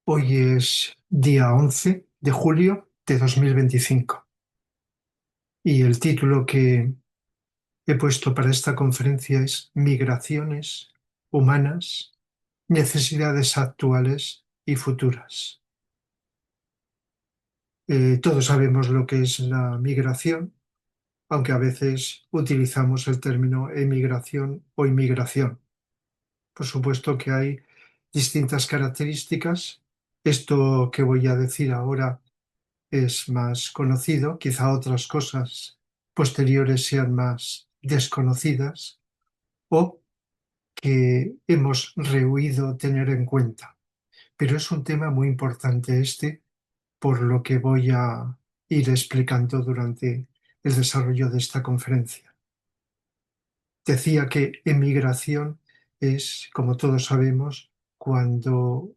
Hoy es día 11 de julio de 2025 y el título que he puesto para esta conferencia es Migraciones humanas, necesidades actuales y futuras. Todos sabemos lo que es la migración, aunque a veces utilizamos el término emigración o inmigración. Por supuesto que hay distintas características. Esto que voy a decir ahora es más conocido, quizá otras cosas posteriores sean más desconocidas o que hemos rehuido tener en cuenta. Pero es un tema muy importante este, por lo que voy a ir explicando durante el desarrollo de esta conferencia. Decía que emigración es, como todos sabemos, cuando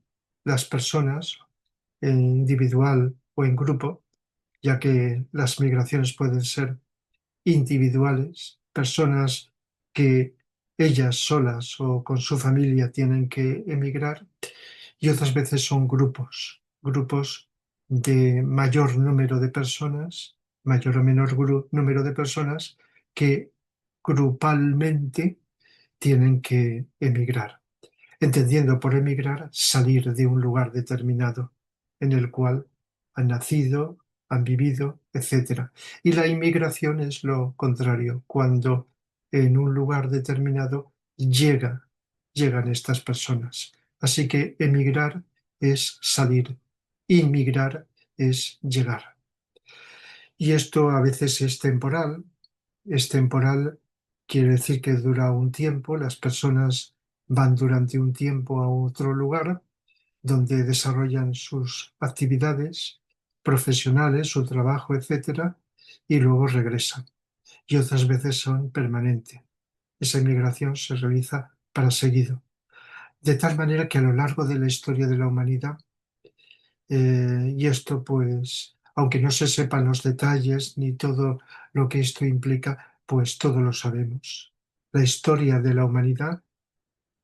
las personas, en individual o en grupo, ya que las migraciones pueden ser individuales, personas que ellas solas o con su familia tienen que emigrar, y otras veces son grupos, grupos de mayor número de personas, mayor o menor número de personas que grupalmente tienen que emigrar, entendiendo por emigrar salir de un lugar determinado en el cual han nacido, han vivido, etcétera. Y la inmigración es lo contrario, cuando en un lugar determinado llegan estas personas. Así que emigrar es salir, inmigrar es llegar. Y esto a veces es temporal, quiere decir que dura un tiempo, las personas van durante un tiempo a otro lugar donde desarrollan sus actividades profesionales, su trabajo, etcétera, y luego regresan. Y otras veces son permanentes. Esa inmigración se realiza para seguido. De tal manera que a lo largo de la historia de la humanidad, y esto pues, aunque no se sepan los detalles ni todo lo que esto implica, pues todo lo sabemos. La historia de la humanidad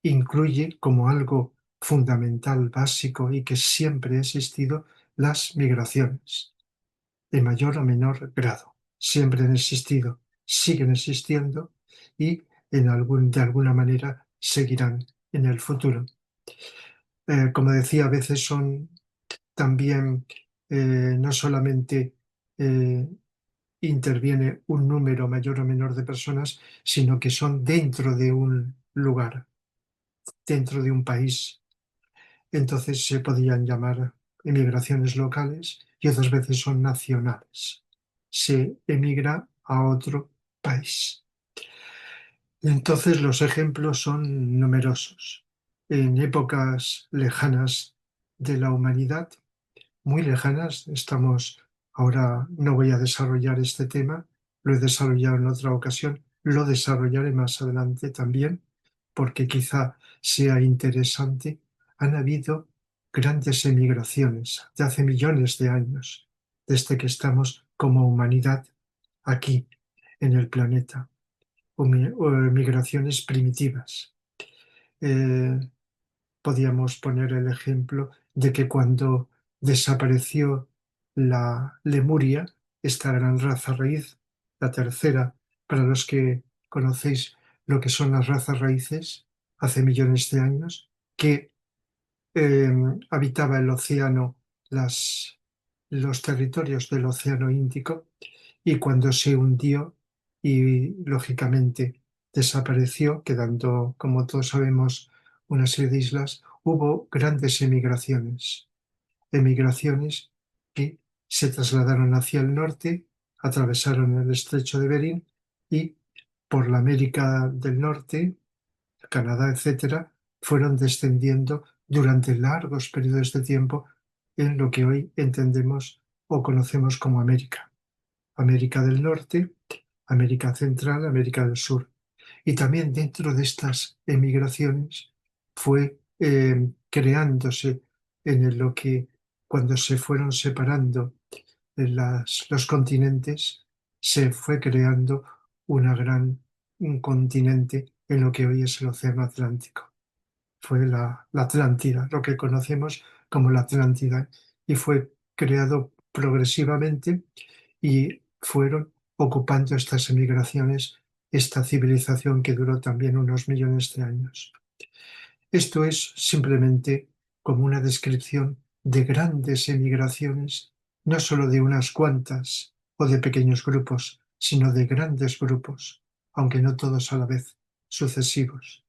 incluye como algo fundamental, básico y que siempre ha existido las migraciones, de mayor o menor grado. Siempre han existido, siguen existiendo y de alguna manera seguirán en el futuro. Como decía, a veces son también no solamente eh, interviene un número mayor o menor de personas, sino que son dentro de un lugar, dentro de un país. Entonces se podrían llamar emigraciones locales y otras veces son nacionales. Se emigra a otro país. Entonces los ejemplos son numerosos. En épocas lejanas de la humanidad, muy lejanas, ahora no voy a desarrollar este tema, lo he desarrollado en otra ocasión, lo desarrollaré más adelante también, porque quizá sea interesante. Han habido grandes emigraciones de hace millones de años, desde que estamos como humanidad aquí en el planeta, o emigraciones primitivas. Eh, Podíamos poner el ejemplo de que cuando desapareció la Lemuria, esta gran raza raíz, la tercera, para los que conocéis lo que son las razas raíces, hace millones de años, que eh, habitaba el océano, los territorios del océano Índico, y cuando se hundió y lógicamente desapareció, quedando, como todos sabemos, una serie de islas, hubo grandes emigraciones que se trasladaron hacia el norte, atravesaron el estrecho de Bering y por la América del Norte, Canadá, etcétera, fueron descendiendo durante largos periodos de tiempo en lo que hoy entendemos o conocemos como América. América del Norte, América Central, América del Sur. Y también dentro de estas emigraciones fue creándose lo que cuando se fueron separando los continentes, se fue creando un continente en lo que hoy es el Océano Atlántico. Fue la Atlántida, lo que conocemos como la Atlántida, y fue creado progresivamente y fueron ocupando estas emigraciones, esta civilización que duró también unos millones de años. Esto es simplemente como una descripción de grandes emigraciones, no solo de unas cuantas o de pequeños grupos, sino de grandes grupos, aunque no todos a la vez, sucesivos.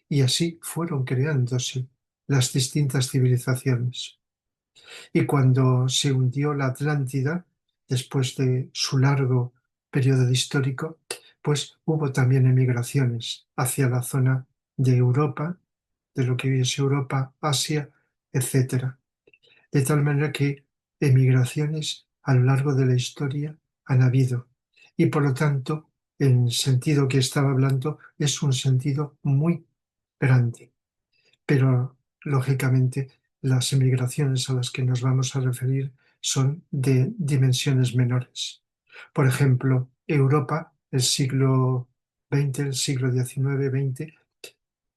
Y así fueron creándose las distintas civilizaciones. Y cuando se hundió la Atlántida, después de su largo periodo histórico, pues hubo también emigraciones hacia la zona de Europa, de lo que hoy es Europa, Asia, etcétera. De tal manera que emigraciones a lo largo de la historia han habido. Y por lo tanto, el sentido que estaba hablando es un sentido muy grande. Pero, lógicamente, las emigraciones a las que nos vamos a referir son de dimensiones menores. Por ejemplo, Europa, el siglo XX, el siglo XIX-XX,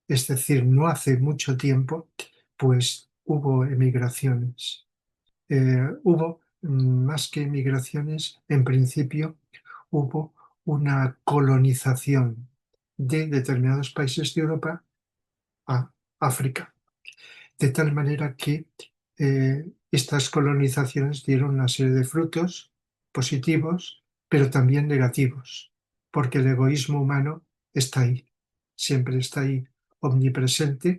es decir, no hace mucho tiempo, pues hubo emigraciones. Hubo más que emigraciones, en principio hubo una colonización de determinados países de Europa a África, de tal manera que estas colonizaciones dieron una serie de frutos positivos, pero también negativos, porque el egoísmo humano está ahí, siempre está ahí, omnipresente,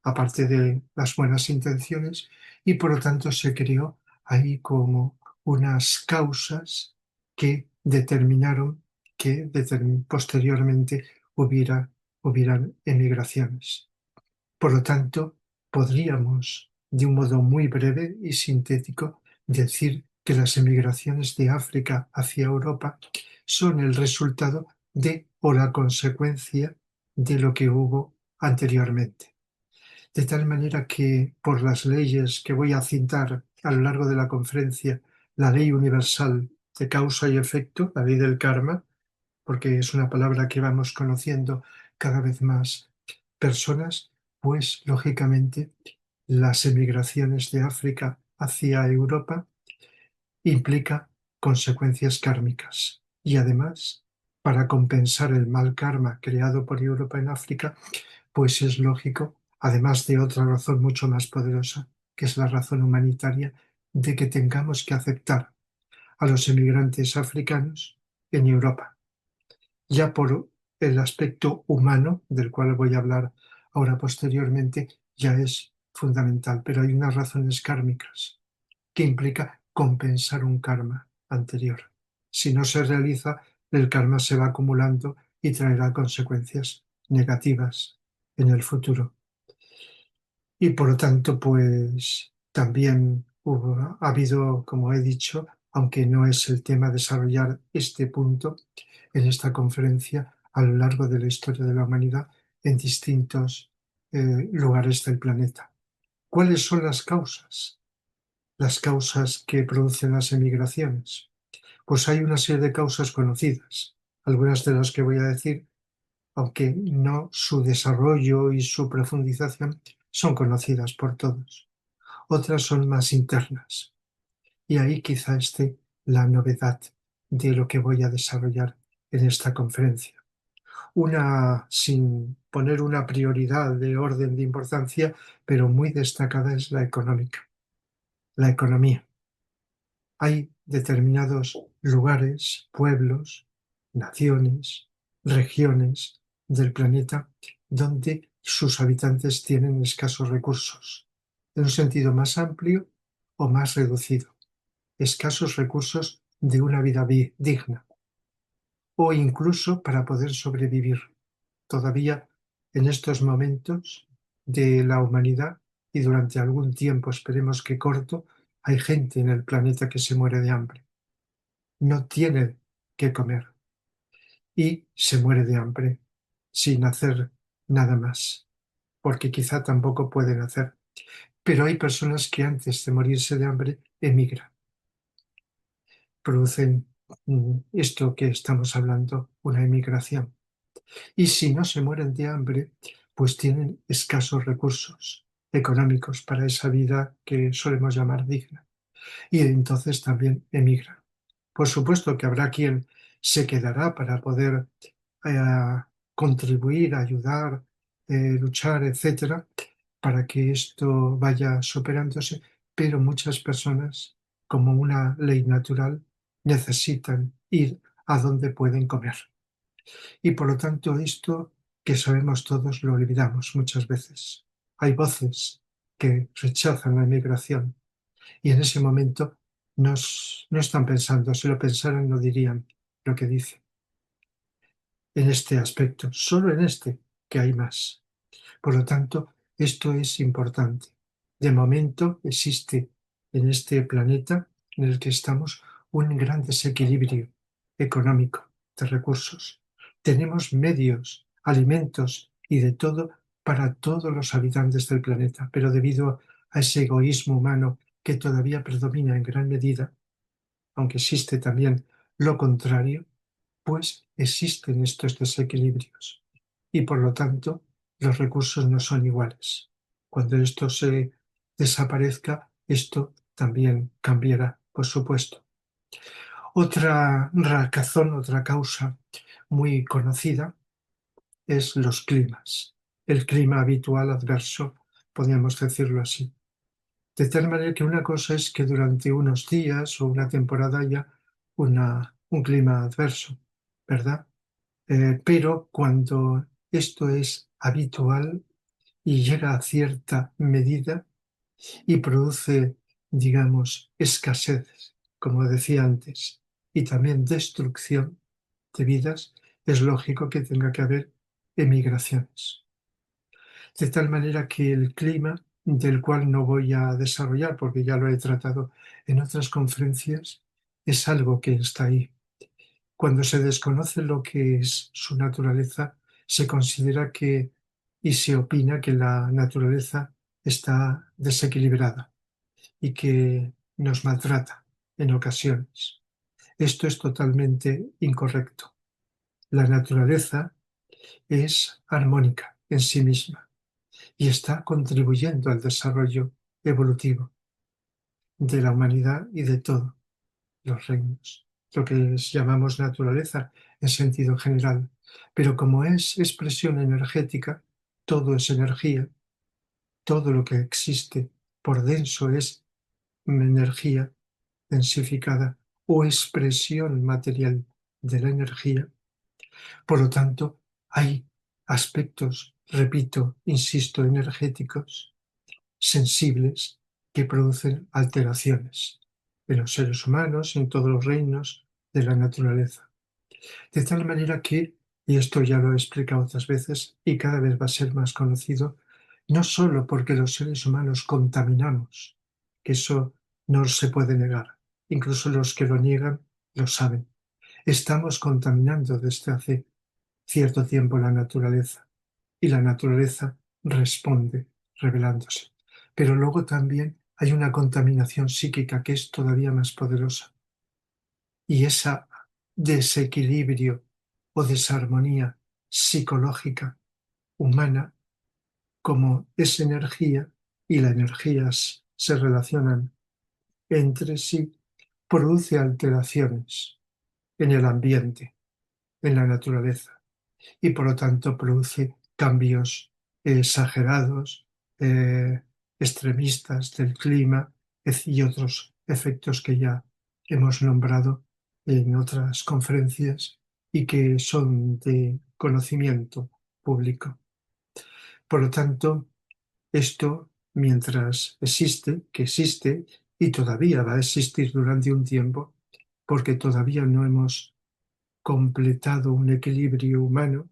aparte de las buenas intenciones, y por lo tanto se creó ahí como unas causas que determinaron que posteriormente hubieran emigraciones. Por lo tanto, podríamos, de un modo muy breve y sintético, decir que las emigraciones de África hacia Europa son el resultado de o la consecuencia de lo que hubo anteriormente. De tal manera que por las leyes que voy a citar a lo largo de la conferencia, la ley universal de causa y efecto, la ley del karma, porque es una palabra que vamos conociendo cada vez más personas, pues lógicamente las emigraciones de África hacia Europa implica consecuencias kármicas. Y además, para compensar el mal karma creado por Europa en África, pues es lógico, además de otra razón mucho más poderosa, que es la razón humanitaria, de que tengamos que aceptar a los emigrantes africanos en Europa, ya por el aspecto humano, del cual voy a hablar ahora posteriormente, ya es fundamental, pero hay unas razones kármicas que implica compensar un karma anterior. Si no se realiza, el karma se va acumulando y traerá consecuencias negativas en el futuro. Y por lo tanto, pues también ha habido, como he dicho, aunque no es el tema desarrollar este punto en esta conferencia, a lo largo de la historia de la humanidad en distintos lugares del planeta. ¿Cuáles son las causas? Las causas que producen las emigraciones. Pues hay una serie de causas conocidas, algunas de las que voy a decir, aunque no su desarrollo y su profundización son conocidas por todos. Otras son más internas. Y ahí quizá esté la novedad de lo que voy a desarrollar en esta conferencia. Una, sin poner una prioridad de orden de importancia, pero muy destacada, es la económica, la economía. Hay determinados lugares, pueblos, naciones, regiones del planeta donde sus habitantes tienen escasos recursos, en un sentido más amplio o más reducido, escasos recursos de una vida digna o incluso para poder sobrevivir. Todavía en estos momentos de la humanidad y durante algún tiempo, esperemos que corto, hay gente en el planeta que se muere de hambre. No tiene que comer y se muere de hambre sin hacer nada más, porque quizá tampoco pueden hacer. Pero hay personas que antes de morirse de hambre emigran, producen esto que estamos hablando, una emigración. Y si no se mueren de hambre, pues tienen escasos recursos. económicos para esa vida que solemos llamar digna. Y entonces también emigran. Por supuesto que habrá quien se quedará para poder eh, contribuir, ayudar, luchar, etcétera, para que esto vaya superándose, pero muchas personas, como una ley natural, necesitan ir a donde pueden comer. Y por lo tanto, esto que sabemos todos lo olvidamos muchas veces. Hay voces que rechazan la emigración y en ese momento no están pensando, si lo pensaran no dirían lo que dicen en este aspecto, solo en este, que hay más. Por lo tanto, esto es importante. De momento existe en este planeta en el que estamos un gran desequilibrio económico de recursos. Tenemos medios, alimentos y de todo para todos los habitantes del planeta, pero debido a ese egoísmo humano que todavía predomina en gran medida, aunque existe también lo contrario, pues existen estos desequilibrios y por lo tanto los recursos no son iguales. Cuando esto se desaparezca, esto también cambiará, por supuesto. Otra razón, otra causa muy conocida es los climas. El clima habitual adverso, podríamos decirlo así. De tal manera que una cosa es que durante unos días o una temporada haya un clima adverso, ¿verdad? Pero cuando esto es habitual y llega a cierta medida y produce, digamos, escasez, como decía antes, y también destrucción de vidas, es lógico que tenga que haber emigraciones. De tal manera que el clima, del cual no voy a desarrollar porque ya lo he tratado en otras conferencias, es algo que está ahí. Cuando se desconoce lo que es su naturaleza, se considera que y se opina que la naturaleza está desequilibrada y que nos maltrata en ocasiones. Esto es totalmente incorrecto. La naturaleza es armónica en sí misma y está contribuyendo al desarrollo evolutivo de la humanidad y de todos los reinos, lo que llamamos naturaleza en sentido general. Pero como es expresión energética, todo es energía, todo lo que existe por denso es energía densificada o expresión material de la energía. Por lo tanto, hay aspectos, repito, insisto, energéticos sensibles que producen alteraciones en los seres humanos, en todos los reinos de la naturaleza. De tal manera que, y esto ya lo he explicado otras veces y cada vez va a ser más conocido, no solo porque los seres humanos contaminamos, que eso no se puede negar, incluso los que lo niegan lo saben. Estamos contaminando desde hace cierto tiempo la naturaleza y la naturaleza responde revelándose. Pero luego también hay una contaminación psíquica que es todavía más poderosa y ese desequilibrio o desarmonía psicológica humana, como es energía y la energía se relacionan entre sí, produce alteraciones en el ambiente, en la naturaleza y por lo tanto produce cambios exagerados, eh, extremistas del clima y otros efectos que ya hemos nombrado en otras conferencias y que son de conocimiento público. Por lo tanto, esto, mientras existe, que existe y todavía va a existir durante un tiempo, porque todavía no hemos completado un equilibrio humano,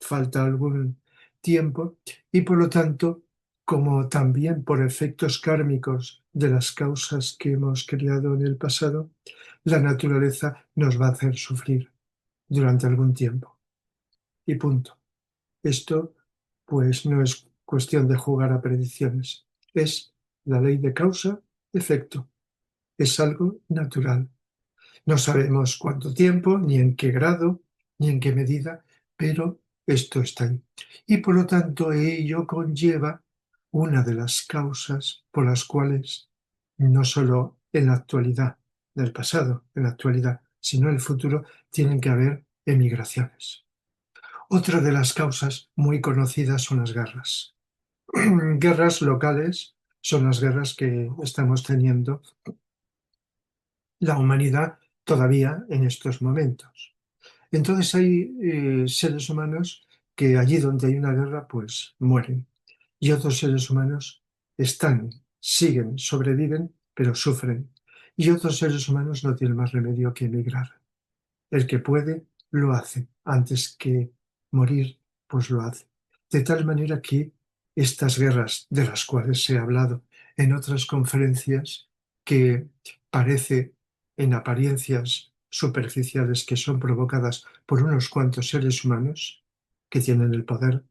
falta algún tiempo, y por lo tanto, como también por efectos kármicos de las causas que hemos creado en el pasado, la naturaleza nos va a hacer sufrir durante algún tiempo. Y punto. Esto, pues, no es cuestión de jugar a predicciones, es la ley de causa-efecto, es algo natural. No sabemos cuánto tiempo, ni en qué grado, ni en qué medida, pero esto está ahí. Y por lo tanto ello conlleva una de las causas por las cuales no solo en la actualidad, del pasado, en la actualidad, sino en el futuro, tienen que haber emigraciones. Otra de las causas muy conocidas son las guerras. Guerras locales son las guerras que estamos teniendo la humanidad todavía en estos momentos. Entonces hay seres humanos que allí donde hay una guerra pues mueren y otros seres humanos están, siguen, sobreviven, pero sufren. Y otros seres humanos no tienen más remedio que emigrar. El que puede, lo hace. Antes que morir, pues lo hace. De tal manera que estas guerras, de las cuales he hablado en otras conferencias, que parece en apariencias superficiales que son provocadas por unos cuantos seres humanos que tienen el poder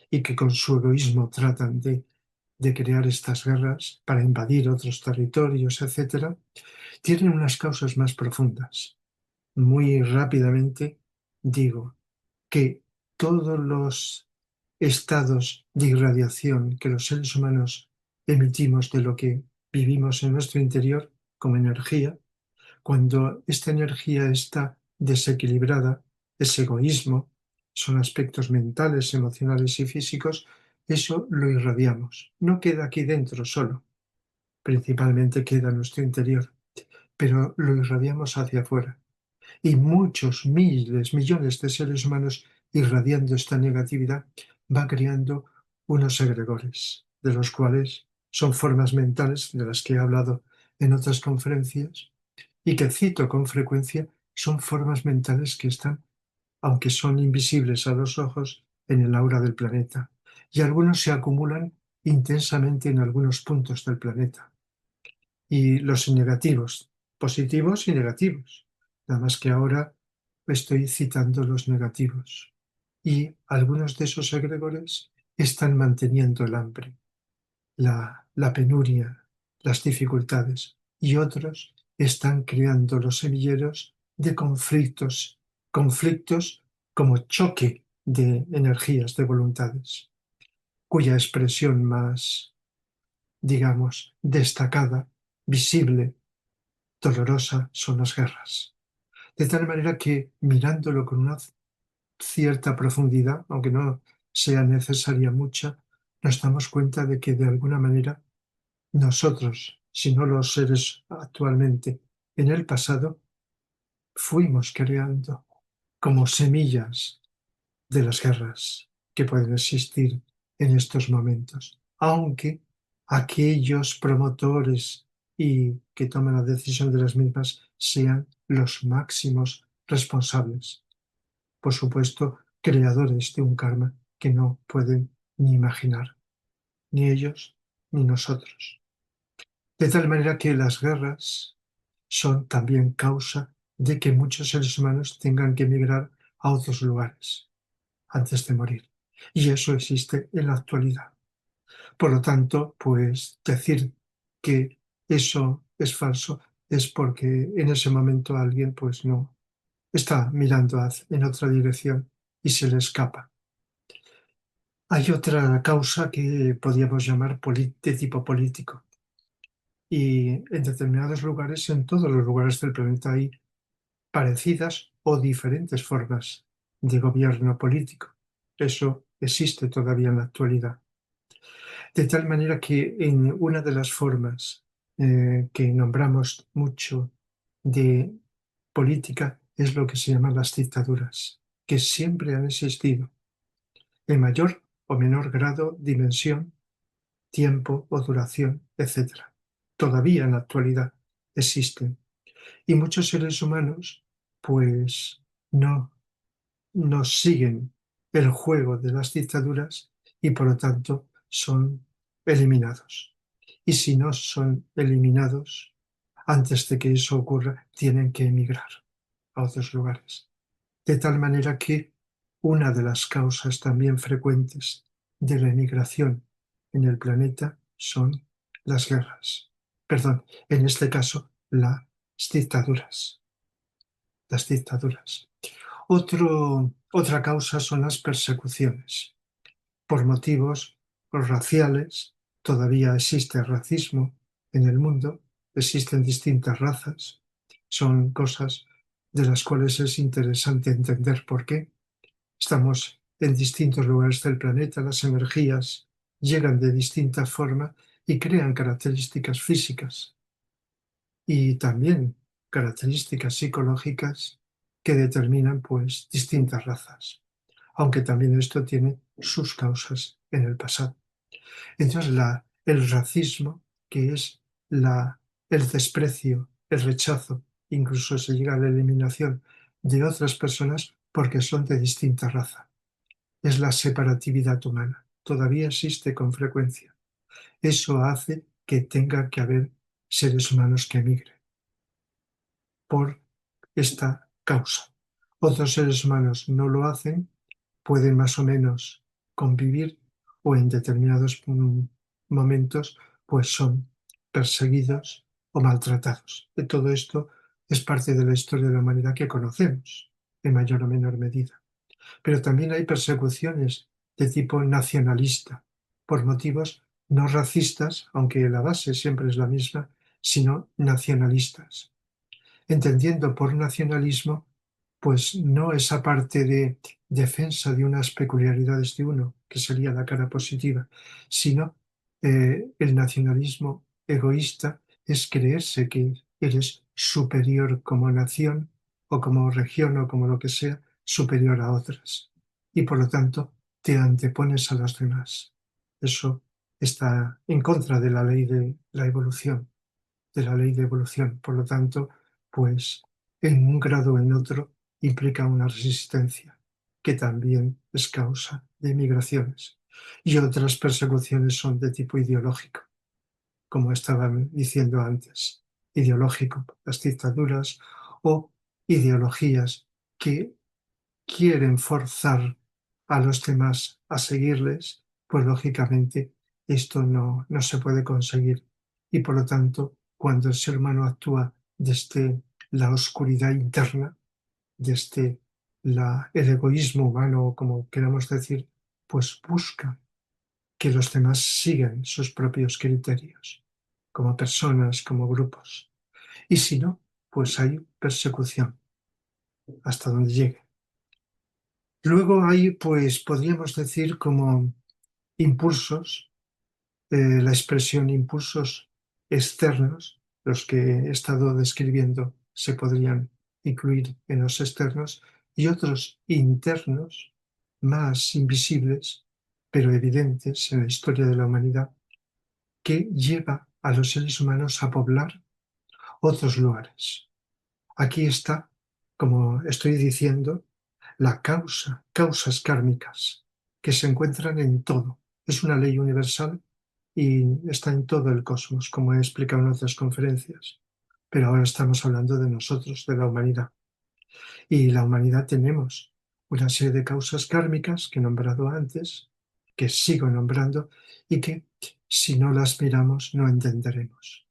y que con su egoísmo tratan de crear estas guerras para invadir otros territorios, etcétera, tienen unas causas más profundas. Muy rápidamente digo que todos los estados de irradiación que los seres humanos emitimos de lo que vivimos en nuestro interior como energía, cuando esta energía está desequilibrada, ese egoísmo, son aspectos mentales, emocionales y físicos, eso lo irradiamos. No queda aquí dentro solo, principalmente queda en nuestro interior, pero lo irradiamos hacia afuera. Y muchos, miles, millones de seres humanos irradiando esta negatividad va creando unos egregores, de los cuales son formas mentales de las que he hablado en otras conferencias, y que cito con frecuencia, son formas mentales que están, aunque son invisibles a los ojos, en el aura del planeta. Y algunos se acumulan intensamente en algunos puntos del planeta. Y los negativos, positivos y negativos. Nada más que ahora estoy citando los negativos. Y algunos de esos egregores están manteniendo el hambre, la penuria, las dificultades, y otros están creando los semilleros de conflictos, conflictos como choque de energías, de voluntades, cuya expresión más, digamos, destacada, visible, dolorosa, son las guerras. De tal manera que mirándolo con una cierta profundidad, aunque no sea necesaria mucha, nos damos cuenta de que de alguna manera nosotros, si no los seres actualmente, en el pasado, fuimos creando como semillas de las guerras que pueden existir en estos momentos, aunque aquellos promotores y que toman la decisión de las mismas sean los máximos responsables. Por supuesto, creadores de un karma que no pueden ni imaginar, ni ellos ni nosotros. De tal manera que las guerras son también causa de que muchos seres humanos tengan que emigrar a otros lugares antes de morir. Y eso existe en la actualidad. Por lo tanto, pues decir que eso es falso es porque en ese momento alguien pues no está mirando en otra dirección y se le escapa. Hay otra causa que podríamos llamar de tipo político. Y en determinados lugares, en todos los lugares del planeta, hay parecidas o diferentes formas de gobierno político. Eso existe todavía en la actualidad. De tal manera que en una de las formas que nombramos mucho de política es lo que se llaman las dictaduras, que siempre han existido, en mayor o menor grado, dimensión, tiempo o duración, etcétera. Todavía en la actualidad existen. Y muchos seres humanos, pues, no siguen el juego de las dictaduras y por lo tanto son eliminados. Y si no son eliminados, antes de que eso ocurra, tienen que emigrar a otros lugares. De tal manera que una de las causas también frecuentes de la emigración en el planeta son las guerras. Perdón, en este caso, las dictaduras. Las dictaduras. Otra causa son las persecuciones por motivos raciales, todavía existe racismo en el mundo, existen distintas razas, son cosas de las cuales es interesante entender por qué. Estamos en distintos lugares del planeta, las energías llegan de distinta forma y crean características físicas y también características psicológicas que determinan pues distintas razas, aunque también esto tiene sus causas en el pasado. Entonces el racismo, que es el desprecio, el rechazo, incluso se llega a la eliminación de otras personas porque son de distinta raza, es la separatividad humana. Todavía existe con frecuencia. Eso hace que tenga que haber seres humanos que emigren por esta causa. Otros seres humanos no lo hacen, pueden más o menos convivir o en determinados momentos pues son perseguidos o maltratados. De todo esto es parte de la historia de la humanidad que conocemos, en mayor o menor medida. Pero también hay persecuciones de tipo nacionalista, por motivos no racistas, aunque la base siempre es la misma, sino nacionalistas, entendiendo por nacionalismo, pues no esa parte de defensa de unas peculiaridades de uno, que sería la cara positiva, sino el nacionalismo egoísta es creerse que eres superior como nación o como región o como lo que sea, superior a otras. Y por lo tanto te antepones a los demás. Eso está en contra de la ley de la evolución, de la ley de evolución. Por lo tanto, pues en un grado o en otro implica una resistencia que también es causa de migraciones. Y otras persecuciones son de tipo ideológico, como estaba diciendo antes, ideológico, las dictaduras o ideologías que quieren forzar a los demás a seguirles, pues lógicamente esto no se puede conseguir. Y por lo tanto, cuando el ser humano actúa desde la oscuridad interna, desde el egoísmo humano, como queramos decir, pues busca que los demás sigan sus propios criterios, como personas, como grupos. Y si no, pues hay persecución hasta donde llegue. Luego hay, pues podríamos decir, como impulsos, la expresión impulsos externos, los que he estado describiendo se podrían incluir en los externos, y otros internos, más invisibles, pero evidentes en la historia de la humanidad, que lleva a los seres humanos a poblar otros lugares. Aquí está, como estoy diciendo, la causa, causas kármicas, que se encuentran en todo. Es una ley universal y está en todo el cosmos, como he explicado en otras conferencias. Pero ahora estamos hablando de nosotros, de la humanidad. Y la humanidad tenemos una serie de causas kármicas que he nombrado antes, que sigo nombrando, y que si no las miramos no entenderemos.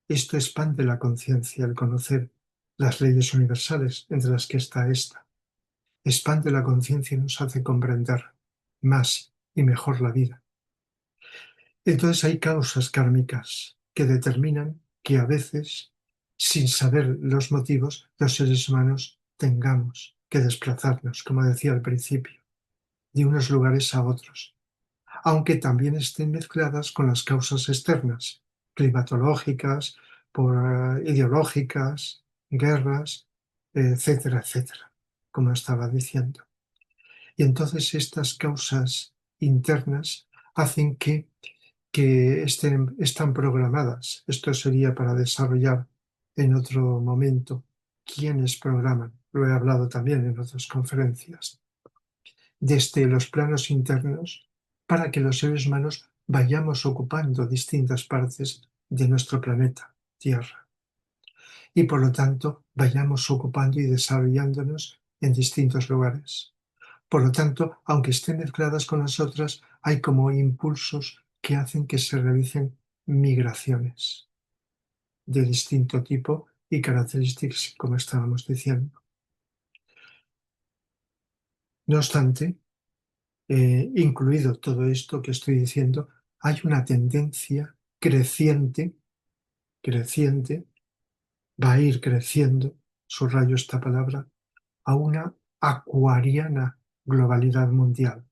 Esto expande la conciencia, el conocer las leyes universales, entre las que está esta. Expande la conciencia y nos hace comprender más y mejor la vida. Entonces hay causas kármicas que determinan que a veces, sin saber los motivos, los seres humanos tengamos que desplazarnos, como decía al principio, de unos lugares a otros, aunque también estén mezcladas con las causas externas, climatológicas, ideológicas, guerras, etcétera, etcétera, como estaba diciendo. Y entonces estas causas internas hacen que están programadas. Esto sería para desarrollar en otro momento quiénes programan. Lo he hablado también en otras conferencias. Desde los planos internos, para que los seres humanos vayamos ocupando distintas partes de nuestro planeta, Tierra, y por lo tanto vayamos ocupando y desarrollándonos en distintos lugares. Por lo tanto, aunque estén mezcladas con las otras, hay como impulsos que hacen que se realicen migraciones de distinto tipo y características, como estábamos diciendo. No obstante, incluido todo esto que estoy diciendo, hay una tendencia creciente, creciente, va a ir creciendo, subrayo esta palabra, a una acuariana globalidad mundial.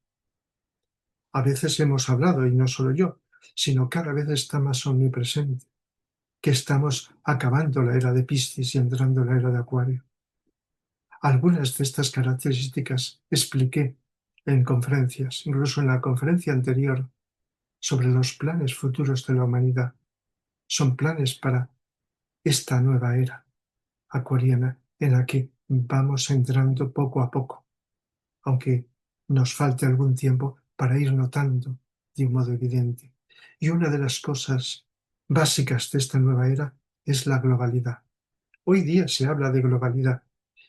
A veces hemos hablado, y no solo yo, sino cada vez está más omnipresente, que estamos acabando la era de Piscis y entrando en la era de Acuario. Algunas de estas características expliqué en conferencias, incluso en la conferencia anterior, sobre los planes futuros de la humanidad. Son planes para esta nueva era acuariana en la que vamos entrando poco a poco, aunque nos falte algún tiempo para ir notando de un modo evidente. Y una de las cosas básicas de esta nueva era es la globalidad. Hoy día se habla de globalidad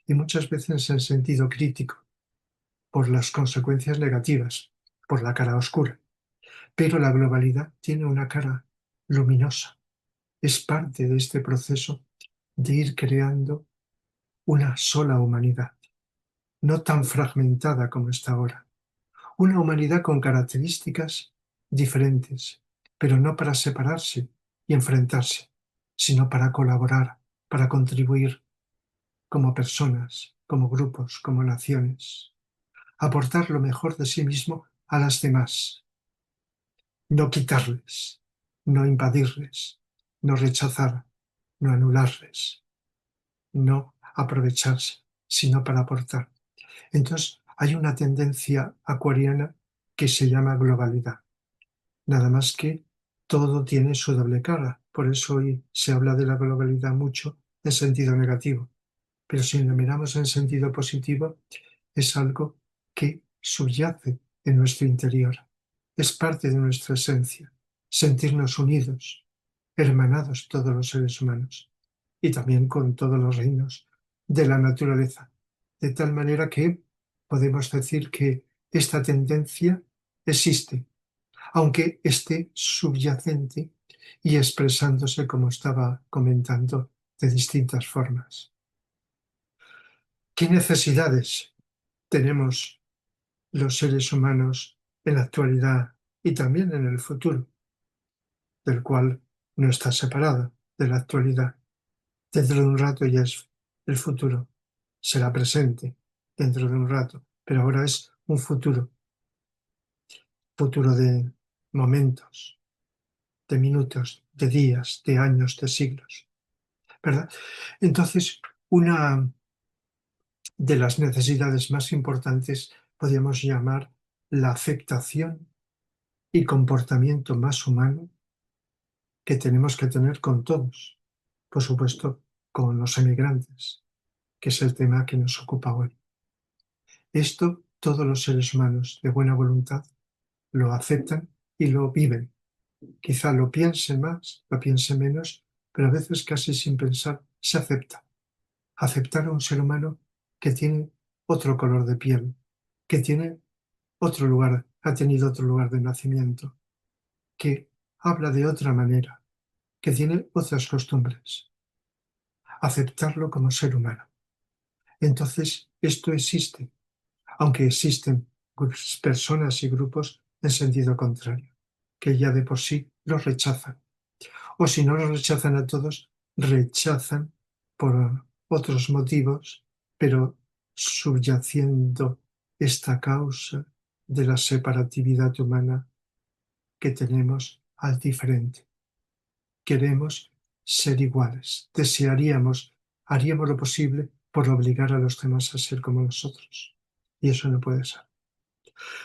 y muchas veces en sentido crítico, por las consecuencias negativas, por la cara oscura. Pero la globalidad tiene una cara luminosa. Es parte de este proceso de ir creando una sola humanidad, no tan fragmentada como está ahora. Una humanidad con características diferentes, pero no para separarse y enfrentarse, sino para colaborar, para contribuir como personas, como grupos, como naciones, aportar lo mejor de sí mismo a las demás, no quitarles, no invadirles, no rechazar, no anularles, no aprovecharse, sino para aportar. Entonces, hay una tendencia acuariana que se llama globalidad. Nada más que todo tiene su doble cara. Por eso hoy se habla de la globalidad mucho en sentido negativo. Pero si lo miramos en sentido positivo, es algo que subyace en nuestro interior. Es parte de nuestra esencia. Sentirnos unidos, hermanados todos los seres humanos y también con todos los reinos de la naturaleza. De tal manera que podemos decir que esta tendencia existe, aunque esté subyacente y expresándose, como estaba comentando, de distintas formas. ¿Qué necesidades tenemos los seres humanos en la actualidad y también en el futuro, del cual no está separada de la actualidad? Dentro de un rato ya es el futuro, será presente dentro de un rato, pero ahora es un futuro, futuro de momentos, de minutos, de días, de años, de siglos, ¿verdad? Entonces, una de las necesidades más importantes podríamos llamar la aceptación y comportamiento más humano que tenemos que tener con todos, por supuesto, con los emigrantes, que es el tema que nos ocupa hoy. Esto todos los seres humanos de buena voluntad lo aceptan y lo viven. Quizá lo piensen más, lo piensen menos, pero a veces casi sin pensar se acepta. Aceptar a un ser humano que tiene otro color de piel, que tiene otro lugar, ha tenido otro lugar de nacimiento, que habla de otra manera, que tiene otras costumbres. Aceptarlo como ser humano. Entonces, esto existe, aunque existen personas y grupos en sentido contrario, que ya de por sí los rechazan. O si no los rechazan a todos, rechazan por otros motivos, pero subyaciendo esta causa de la separatividad humana que tenemos al diferente. Queremos ser iguales, desearíamos, haríamos lo posible por obligar a los demás a ser como nosotros. Y eso no puede ser.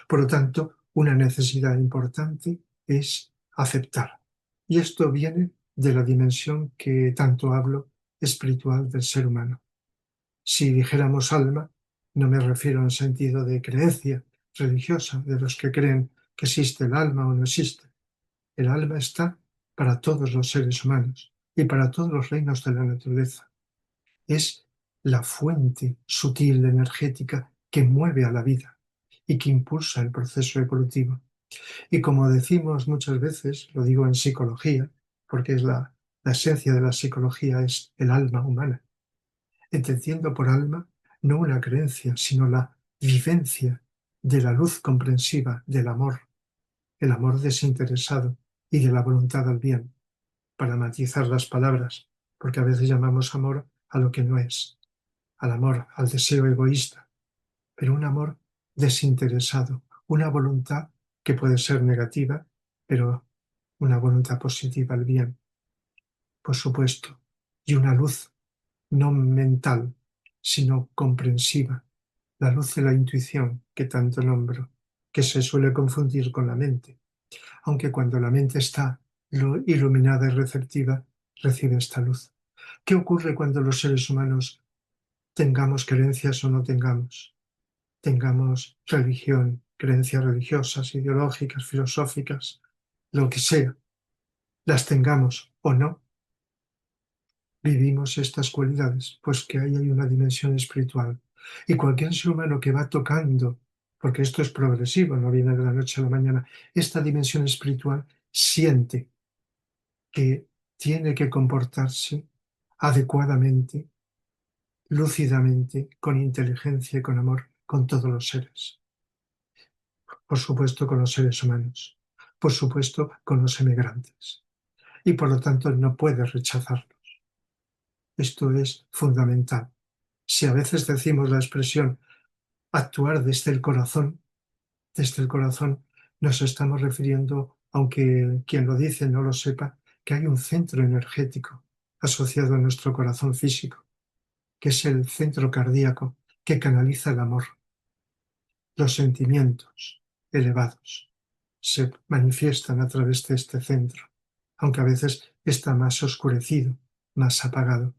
Por lo tanto, una necesidad importante es aceptar. Y esto viene de la dimensión que tanto hablo espiritual del ser humano. Si dijéramos alma, no me refiero en sentido de creencia religiosa, de los que creen que existe el alma o no existe. El alma está para todos los seres humanos y para todos los reinos de la naturaleza. Es la fuente sutil energética que mueve a la vida y que impulsa el proceso evolutivo. Y como decimos muchas veces, lo digo en psicología, porque es la esencia de la psicología es el alma humana, entendiendo por alma no una creencia, sino la vivencia de la luz comprensiva del amor el amor desinteresado y de la voluntad al bien, para matizar las palabras, porque a veces llamamos amor a lo que no es, al amor, al deseo egoísta, pero un amor desinteresado, una voluntad que puede ser negativa, pero una voluntad positiva al bien, por supuesto, y una luz no mental, sino comprensiva, la luz de la intuición que tanto nombro, que se suele confundir con la mente, aunque cuando la mente está iluminada y receptiva, recibe esta luz. ¿Qué ocurre cuando los seres humanos tengamos creencias o no tengamos? Tengamos religión, creencias religiosas, ideológicas, filosóficas, lo que sea, las tengamos o no, vivimos estas cualidades, pues que ahí hay una dimensión espiritual. Y cualquier ser humano que va tocando, porque esto es progresivo, no viene de la noche a la mañana, esta dimensión espiritual siente que tiene que comportarse adecuadamente, lúcidamente, con inteligencia y con amor con todos los seres. Por supuesto con los seres humanos, por supuesto con los emigrantes. Y por lo tanto no puede rechazarlos. Esto es fundamental. Si a veces decimos la expresión actuar desde el corazón nos estamos refiriendo, aunque quien lo dice no lo sepa, que hay un centro energético asociado a nuestro corazón físico, que es el centro cardíaco que canaliza el amor. Los sentimientos elevados se manifiestan a través de este centro, aunque a veces está más oscurecido, más apagado.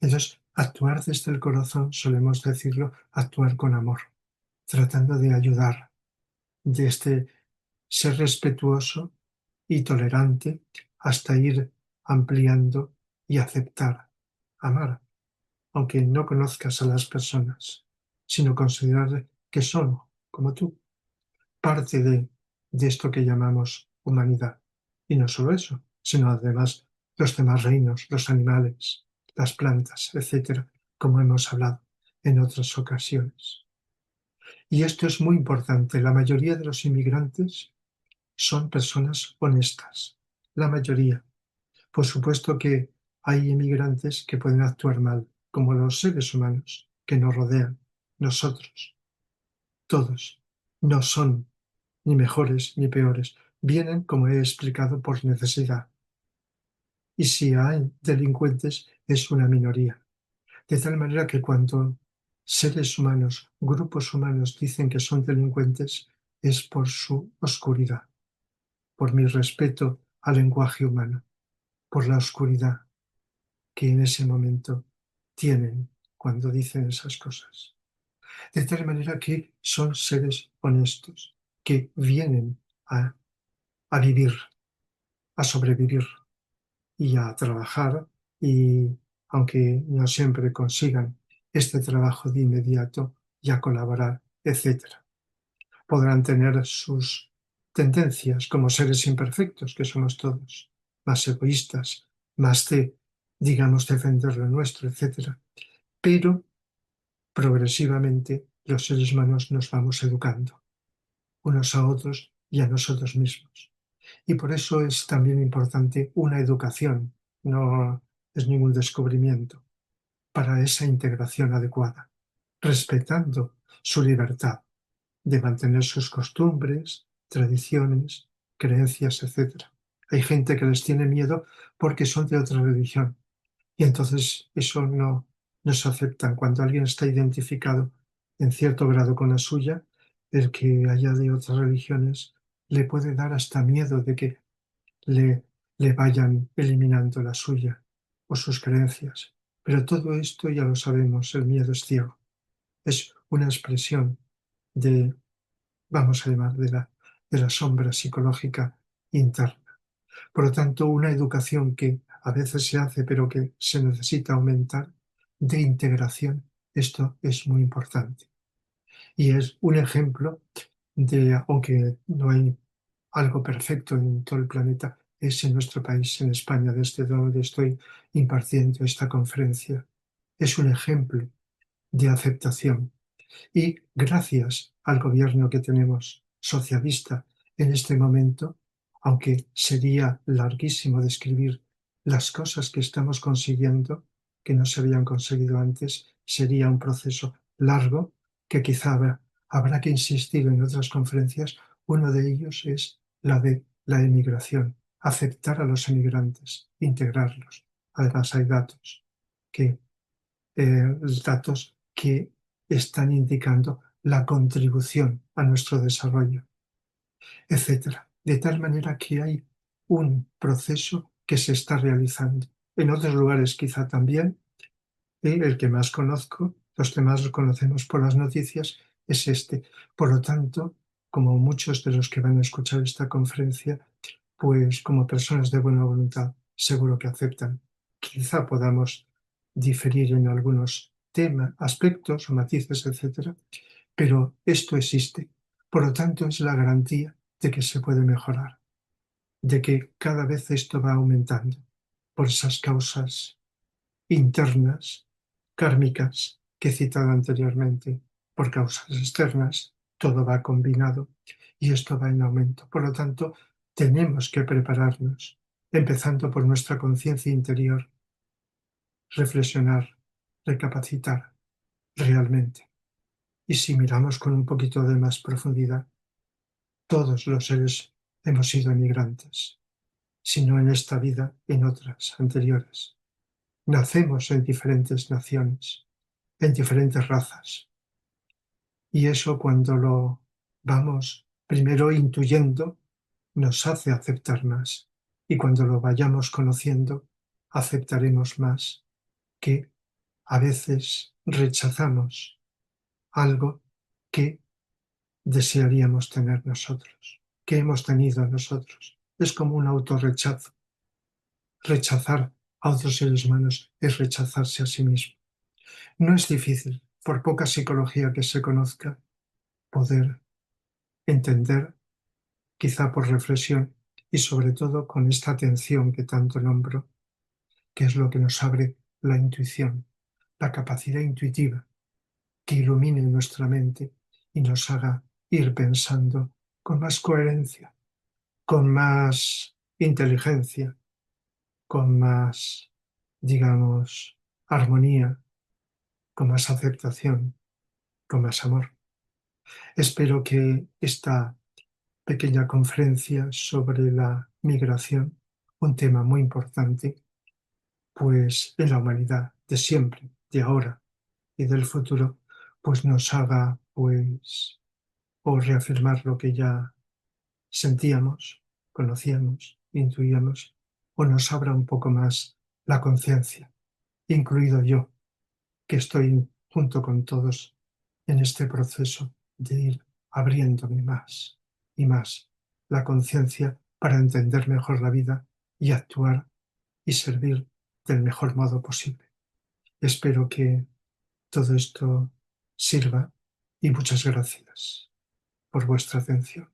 Entonces, actuar desde el corazón, solemos decirlo, actuar con amor, tratando de ayudar, desde ser respetuoso y tolerante hasta ir ampliando y aceptar, amar, aunque no conozcas a las personas, sino considerar que son, como tú, parte de esto que llamamos humanidad. Y no solo eso, sino además los demás reinos, los animales, las plantas, etcétera, como hemos hablado en otras ocasiones. Y esto es muy importante. La mayoría de los inmigrantes son personas honestas. La mayoría. Por supuesto que hay inmigrantes que pueden actuar mal, como los seres humanos que nos rodean, nosotros, todos. No son ni mejores ni peores. Vienen, como he explicado, por necesidad. Y si hay delincuentes, es una minoría. De tal manera que cuando seres humanos, grupos humanos dicen que son delincuentes, es por su oscuridad, por mi respeto al lenguaje humano, por la oscuridad que en ese momento tienen cuando dicen esas cosas. De tal manera que son seres honestos, que vienen a vivir, a sobrevivir y a trabajar, y aunque no siempre consigan este trabajo de inmediato, y a colaborar, etcétera. Podrán tener sus tendencias como seres imperfectos, que somos todos, más egoístas, más de, digamos, defender lo nuestro, etcétera. Pero progresivamente los seres humanos nos vamos educando unos a otros y a nosotros mismos. Y por eso es también importante una educación, no es ningún descubrimiento, para esa integración adecuada, respetando su libertad de mantener sus costumbres, tradiciones, creencias, etc. Hay gente que les tiene miedo porque son de otra religión y entonces eso no se acepta. Cuando alguien está identificado en cierto grado con la suya, el que haya de otras religiones le puede dar hasta miedo de que le, le vayan eliminando la suya o sus creencias. Pero todo esto ya lo sabemos, el miedo es ciego. Es una expresión de, vamos a llamar, de la sombra psicológica interna. Por lo tanto, una educación que a veces se hace, pero que se necesita aumentar, de integración, esto es muy importante. Y es un ejemplo de, aunque no hay algo perfecto en todo el planeta, es en nuestro país, en España, desde donde estoy impartiendo esta conferencia. Es un ejemplo de aceptación. Y gracias al gobierno que tenemos socialista en este momento, aunque sería larguísimo describir las cosas que estamos consiguiendo, que no se habían conseguido antes, sería un proceso largo que quizá habrá que insistir en otras conferencias. Uno de ellos es la de la emigración, aceptar a los emigrantes, integrarlos. Además hay datos que están indicando la contribución a nuestro desarrollo, etcétera. De tal manera que hay un proceso que se está realizando. En otros lugares quizá también, el que más conozco, los que más conocemos por las noticias, es este. Por lo tanto, como muchos de los que van a escuchar esta conferencia, pues como personas de buena voluntad, seguro que aceptan. Quizá podamos diferir en algunos temas, aspectos o matices, etcétera, pero esto existe. Por lo tanto, es la garantía de que se puede mejorar, de que cada vez esto va aumentando por esas causas internas, kármicas, que he citado anteriormente, por causas externas, todo va combinado y esto va en aumento. Por lo tanto, tenemos que prepararnos, empezando por nuestra conciencia interior, reflexionar, recapacitar realmente. Y si miramos con un poquito de más profundidad, todos los seres hemos sido emigrantes, si no en esta vida, en otras anteriores. Nacemos en diferentes naciones, en diferentes razas. Y eso cuando lo vamos primero intuyendo, nos hace aceptar más. Y cuando lo vayamos conociendo, aceptaremos más que a veces rechazamos algo que desearíamos tener nosotros, que hemos tenido nosotros. Es como un autorrechazo. Rechazar a otros seres humanos es rechazarse a sí mismo. No es difícil, por poca psicología que se conozca, poder entender, quizá por reflexión y sobre todo con esta atención que tanto nombro, que es lo que nos abre la intuición, la capacidad intuitiva que ilumine nuestra mente y nos haga ir pensando con más coherencia, con más inteligencia, con más, digamos, armonía, con más aceptación, con más amor. Espero que esta pequeña conferencia sobre la migración, un tema muy importante, pues en la humanidad de siempre, de ahora y del futuro, pues nos haga pues o reafirmar lo que ya sentíamos, conocíamos, intuíamos, o nos abra un poco más la conciencia, incluido yo, que estoy junto con todos en este proceso de ir abriéndome más y más la conciencia para entender mejor la vida y actuar y servir del mejor modo posible. Espero que todo esto sirva y muchas gracias por vuestra atención.